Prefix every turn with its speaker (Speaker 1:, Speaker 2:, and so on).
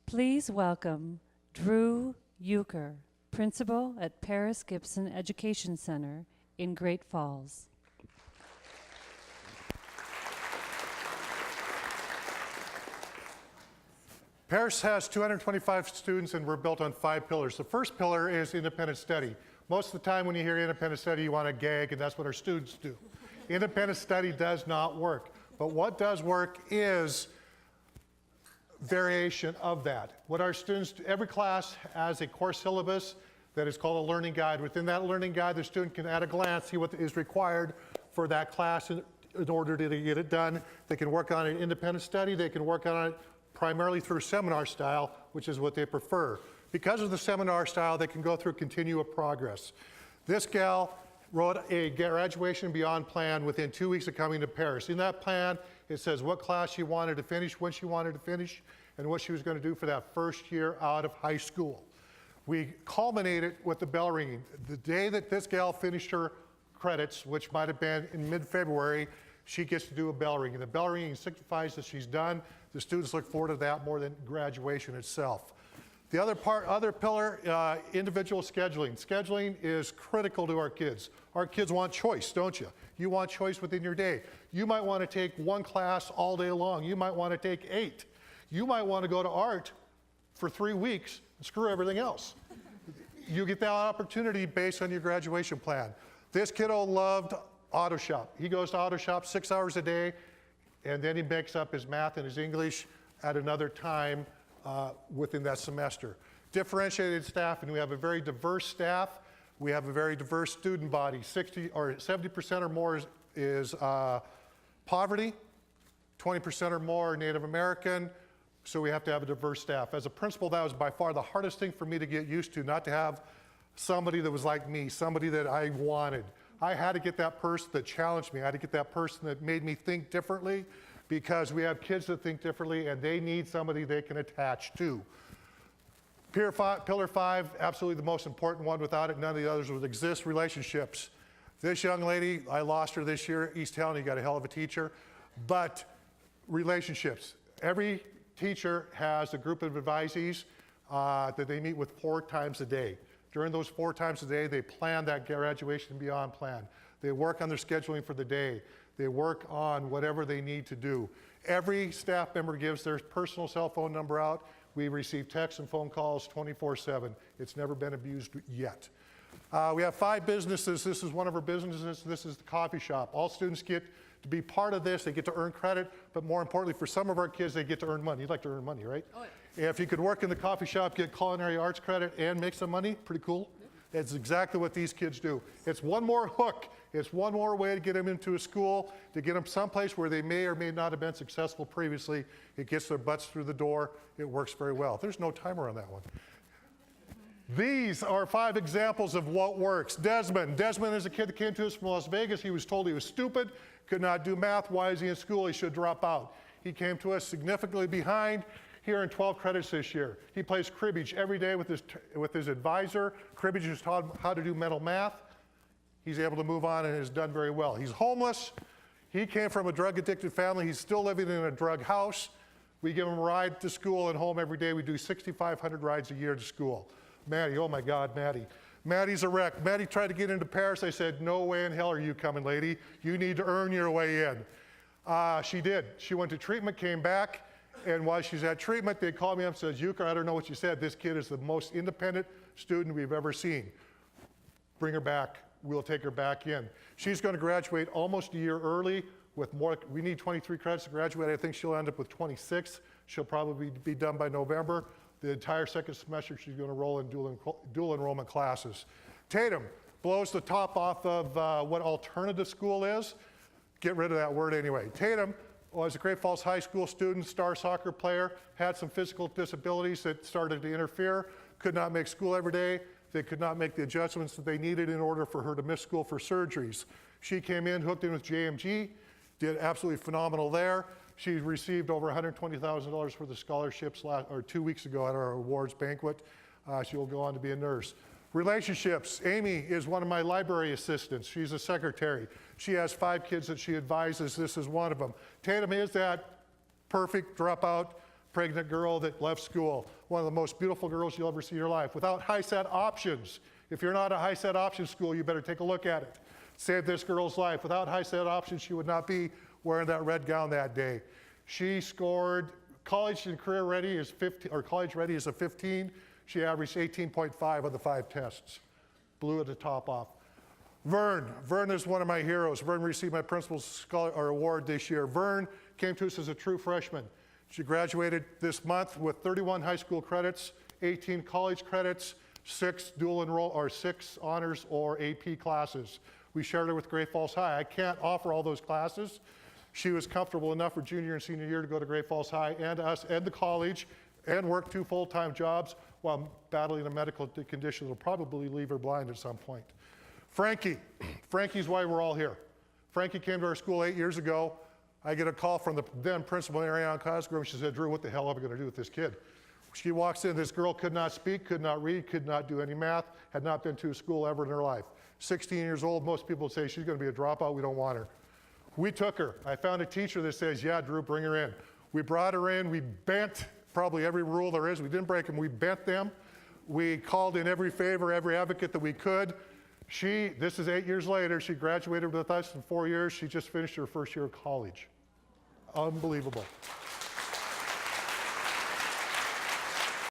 Speaker 1: Please welcome Drew Euchre, Principal at Paris Gibson Education Center in Great Falls.
Speaker 2: Paris has 225 students and we're built on 5 pillars. The first pillar is independent study. Most of the time when you hear independent study, you want to gag, and that's what our students do. Independent study does not work. But what does work is variation of that. What our students do, every class has a course syllabus that is called a learning guide. Within that learning guide, the student can at a glance see what is required for that class in order to get it done. They can work on an independent study. They can work on it primarily through seminar style, which is what they prefer. Because of the seminar style, they can go through continuous progress. This gal wrote a graduation beyond plan within 2 weeks of coming to Paris. In that plan, it says what class she wanted to finish, when she wanted to finish, and what she was going to do for that first year out of high school. We culminated with the bell ringing. The day that this gal finished her credits, which might have been in mid-February, she gets to do a bell ringing. The bell ringing signifies that she's done. The students look forward to that more than graduation itself. The other pillar, individual scheduling. Scheduling is critical to our kids. Our kids want choice, don't you? You want choice within your day. You might want to take one class all day long. You might want to take 8. You might want to go to art for 3 weeks and screw everything else. You get that opportunity based on your graduation plan. This kiddo loved auto shop. He goes to auto shop 6 hours a day, and then he makes up his math and his English at another time within that semester. Differentiated staff, and we have a very diverse staff. We have a very diverse student body. 60 or 70% or more is poverty, 20% or more Native American, so we have to have a diverse staff. As a principal, that was by far the hardest thing for me to get used to, not to have somebody that was like me, somebody that I wanted. I had to get that person that challenged me. I had to get that person that made me think differently, because we have kids that think differently and they need somebody they can attach to. Pillar 5, absolutely the most important one. Without it, none of the others would exist. Relationships. This young lady, I lost her this year. East Helena, you got a hell of a teacher. But relationships. Every teacher has a group of advisees that they meet with 4 times a day. During those 4 times a day, they plan that graduation beyond plan. They work on their scheduling for the day. They work on whatever they need to do. Every staff member gives their personal cell phone number out. We receive texts and phone calls 24/7. It's never been abused yet. We have 5 businesses. This is one of our businesses. This is the coffee shop. All students get to be part of this. They get to earn credit, but more importantly, for some of our kids, they get to earn money. You'd like to earn money, right? Oh, yeah. If you could work in the coffee shop, get culinary arts credit, and make some money, pretty cool. That's exactly what these kids do. It's one more hook. It's one more way to get them into a school, to get them someplace where they may or may not have been successful previously. It gets their butts through the door. It works very well. There's no timer on that one. These are 5 examples of what works. Desmond is a kid that came to us from Las Vegas. He was told he was stupid, could not do math. Why is he in school? He should drop out. He came to us significantly behind. Here in 12 credits this year. He plays cribbage every day with his advisor. Cribbage has taught him how to do mental math. He's able to move on and has done very well. He's homeless. He came from a drug-addicted family. He's still living in a drug house. We give him a ride to school and home every day. We do 6,500 rides a year to school. Maddie, oh my God, Maddie. Maddie's a wreck. Maddie tried to get into Paris. I said, no way in hell are you coming, lady. You need to earn your way in. She did. She went to treatment, came back. And while she's at treatment, they called me up and said, Euchre, I don't know what you said. This kid is the most independent student we've ever seen. Bring her back. We'll take her back in. She's going to graduate almost a year early with more. We need 23 credits to graduate. I think she'll end up with 26. She'll probably be done by November. The entire second semester, she's going to roll in dual enrollment classes. Tatum blows the top off of what alternative school is. Get rid of that word anyway. Tatum was a Great Falls High School student, star soccer player, had some physical disabilities that started to interfere, could not make school every day. They could not make the adjustments that they needed in order for her to miss school for surgeries. She came in, hooked in with JMG, did absolutely phenomenal there. She received over $120,000 worth of scholarships 2 weeks ago at our awards banquet. She will go on to be a nurse. Relationships. Amy is one of my library assistants. She's a secretary. She has 5 kids that she advises. This is one of them. Tatum is that perfect dropout, pregnant girl that left school, one of the most beautiful girls you'll ever see in your life, without high-set options. If you're not a high-set option school, you better take a look at it. Saved this girl's life. Without high-set options, she would not be wearing that red gown that day. She scored college and career ready as 15, or college ready as a 15. She averaged 18.5 on the 5 tests. Blew at the top off. Vern is one of my heroes. Vern received my principal's scholar, or award this year. Vern came to us as a true freshman. She graduated this month with 31 high school credits, 18 college credits, 6 6 honors or AP classes. We shared her with Great Falls High. I can't offer all those classes. She was comfortable enough for junior and senior year to go to Great Falls High and us and the college and work 2 full-time jobs while battling a medical condition that will probably leave her blind at some point. Frankie's why we're all here. Frankie came to our school 8 years ago. I get a call from the then principal, Ariane Cosgrove. She said, Drew, what the hell am I going to do with this kid? She walks in, this girl could not speak, could not read, could not do any math, had not been to school ever in her life. 16 years old, most people would say she's going to be a dropout, we don't want her. We took her. I found a teacher that says, yeah, Drew, bring her in. We brought her in, we bent probably every rule there is. We didn't break them, we bent them. We called in every favor, every advocate that we could. This is 8 years later, she graduated with us in 4 years. She just finished her first year of college. Unbelievable.